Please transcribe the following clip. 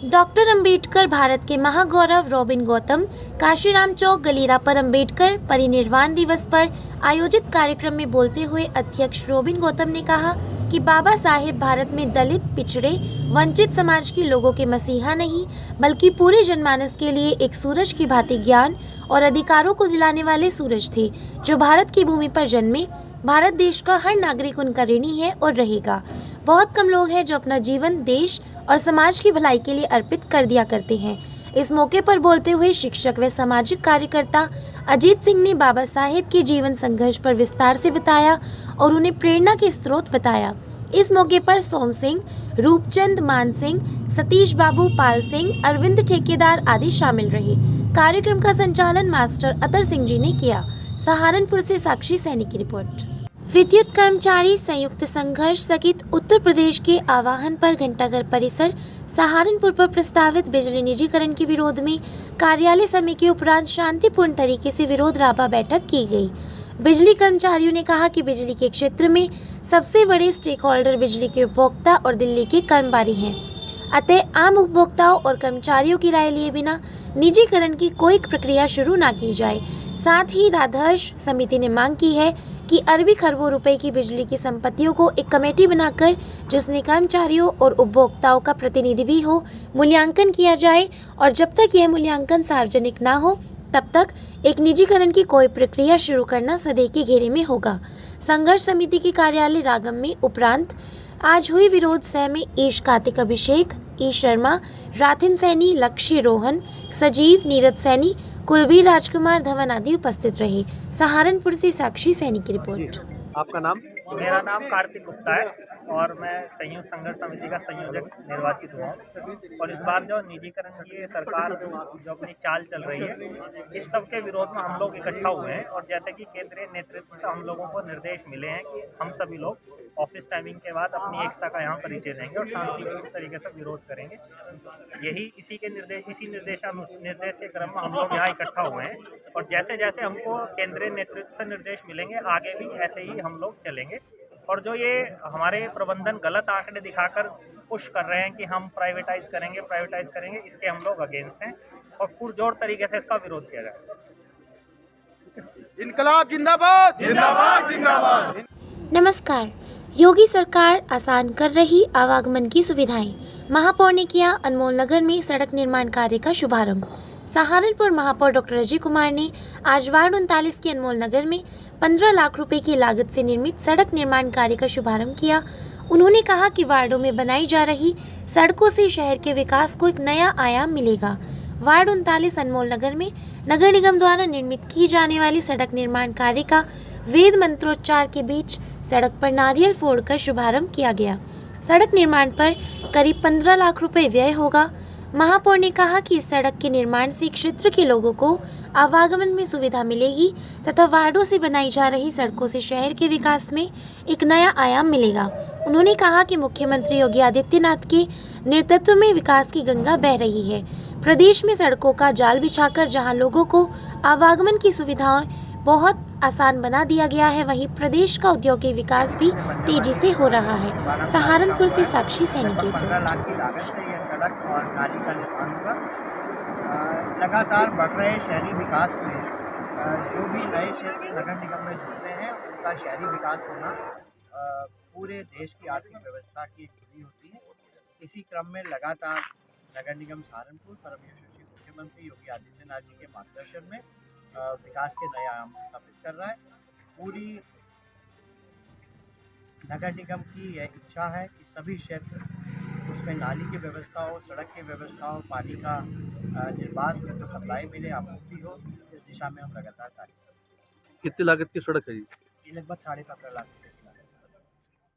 Doctor Ambedkar Bharat के महागौरव robin Gautam Kashiram चौक गलीरा पर अंबेडकर परिनिर्वाण दिवस पर आयोजित कार्यक्रम में बोलते हुए अध्यक्ष रॉबिन गौतम ने कहा कि बाबा साहेब भारत में दलित, पिछड़े, वंचित समाज के लोगों के मसीहा नहीं बल्कि पूरे जनमानस के लिए एक सूरज की भांति ज्ञान और अधिकारों को दिलाने वाले सूरज थे, जो भारत की भूमि पर जन्मे। भारत देश का हर नागरिक उनका ऋणी है और रहेगा। बहुत कम लोग हैं जो अपना जीवन देश और समाज की भलाई के लिए अर्पित कर दिया करते हैं। इस मौके पर बोलते हुए शिक्षक व सामाजिक कार्यकर्ता अजीत सिंह ने बाबा साहेब के जीवन संघर्ष पर विस्तार से बताया और उन्हें प्रेरणा के स्रोत बताया। इस मौके पर सोम सिंह, रूपचंद, मान सिंह, सतीश बाबू, पाल सिंह, अरविंद ठेकेदार आदि शामिल रहे। कार्यक्रम का संचालन मास्टर अतर सिंह जी ने किया। सहारनपुर से साक्षी सैनी की रिपोर्ट। विद्युत कर्मचारी संयुक्त संघर्ष सहित उत्तर प्रदेश के आह्वान पर घंटाघर परिसर सहारनपुर पर प्रस्तावित बिजली निजीकरण के विरोध में कार्यालय समय के उपरांत शांतिपूर्ण तरीके से विरोध राभा बैठक की गई। बिजली कर्मचारियों ने कहा कि बिजली के क्षेत्र में सबसे बड़े स्टेक होल्डर बिजली के उपभोक्ता और दिल्ली के कर्मचारी हैं। अतः आम उपभोक्ताओं और कर्मचारियों की राय लिए बिना निजीकरण की कोई प्रक्रिया शुरू न की जाए। साथ ही राधहर्ष समिति ने मांग की है कि अरबी खरबों रुपए की बिजली की संपत्तियों को एक कमेटी बनाकर जिसमें कर्मचारियों और उपभोक्ताओं का प्रतिनिधि भी हो, मूल्यांकन किया जाए और जब तक यह मूल्यांकन सार्वजनिक ना हो तब तक एक निजीकरण की कोई प्रक्रिया शुरू करना सदैव के घेरे में होगा। संघर्ष समिति के कार्यालय रागम में उपरांत आज हुई विरोध सह में ईश कार्तिक, अभिषेक, ई शर्मा, राथिन सैनी, लक्ष्य रोहन, सजीव, नीरज सैनी, कुलबीर राजकुमार धवन आदि उपस्थित रहे। सहारनपुर से साक्षी सैनी की रिपोर्ट। आपका नाम? मेरा नाम कार्तिक गुप्ता है और मैं संयुक्त संघर्ष समिति का संयोजक निर्वाचित हुआ हूँ। और इस बार जो निजीकरण की सरकार जो अपनी चाल चल रही है, इस सब के विरोध में हम लोग इकट्ठा हुए हैं। और जैसे कि केंद्रीय नेतृत्व से हम लोगों को निर्देश मिले हैं कि हम सभी लोग ऑफिस टाइमिंग के बाद अपनी एकता का यहाँ परिचय देंगे और शांतिपूर्ण तरीके से विरोध करेंगे। यही इसी निर्देश के क्रम में हम लोग यहाँ इकट्ठा हुए हैं। और जैसे जैसे हमको केंद्रीय नेतृत्व से निर्देश मिलेंगे, आगे भी ऐसे ही हम लोग चलेंगे। और जो ये हमारे प्रबंधन गलत आंकड़े दिखाकर पुश कर रहे हैं कि हम प्राइवेटाइज करेंगे, इसके हम लोग अगेंस्ट हैं और पुरजोर तरीके से इसका विरोध किया जाएगा। इनकलाब जिंदाबाद, जिंदाबाद, जिंदाबाद। नमस्कार। योगी सरकार आसान कर रही आवागमन की सुविधाएं। महापौर ने किया अनमोल नगर में सड़क निर्माण कार्य का शुभारंभ। सहारनपुर महापौर डॉक्टर अजय कुमार ने आज वार्ड 39 के अनमोल नगर में 15 लाख रुपए की लागत से निर्मित सड़क निर्माण कार्य का शुभारंभ किया। उन्होंने कहा कि वार्डों में बनाई जा रही सड़कों से शहर के विकास को एक नया आयाम मिलेगा। वार्ड 39 अनमोल नगर में नगर निगम द्वारा निर्मित की जाने वाली सड़क निर्माण कार्य का वेद मंत्रोच्चार के बीच सड़क पर नारियल फोड़कर शुभारंभ किया गया। सड़क निर्माण पर करीब 15 लाख रुपए व्यय होगा। महापौर ने कहा कि इस सड़क के निर्माण से क्षेत्र के लोगों को आवागमन में सुविधा मिलेगी तथा वार्डों से बनाई जा रही सड़कों से शहर के विकास में एक नया आयाम मिलेगा। उन्होंने कहा कि मुख्यमंत्री योगी आदित्यनाथ के नेतृत्व में विकास की गंगा बह रही है। प्रदेश में सड़कों का जाल बिछाकर जहां लोगों को आवागमन की सुविधाएं बहुत आसान बना दिया गया है, वहीं प्रदेश का औद्योगिक विकास भी तेजी से हो रहा है। सहारनपुर से साक्षी सैनी की रिपोर्ट। 15 लाख की लागत से यह सड़क और नाली का निर्माण होगा। लगातार बढ़ रहे शहरी विकास में जो भी नए क्षेत्र नगर निगम में जुड़ते हैं, उनका शहरी विकास होना पूरे देश की आर्थिक व्यवस्था की पूरी होती है। इसी क्रम में लगातार नगर निगम सहारनपुर परम यशस्वी मुख्यमंत्री योगी आदित्यनाथ जी के मार्गदर्शन में विकास के नए आयाम स्थापित कर रहा है। पूरी नगर निगम की यह इच्छा है कि सभी क्षेत्र उसमें नाली की व्यवस्था हो, सड़क की व्यवस्था हो, पानी का निर्बाध सप्लाई मिले, आपूर्ति हो। इस दिशा में हम लगातार कार्य कर रहे हैं। कितनी लागत की सड़क है ये? लगभग 15.5 लाख।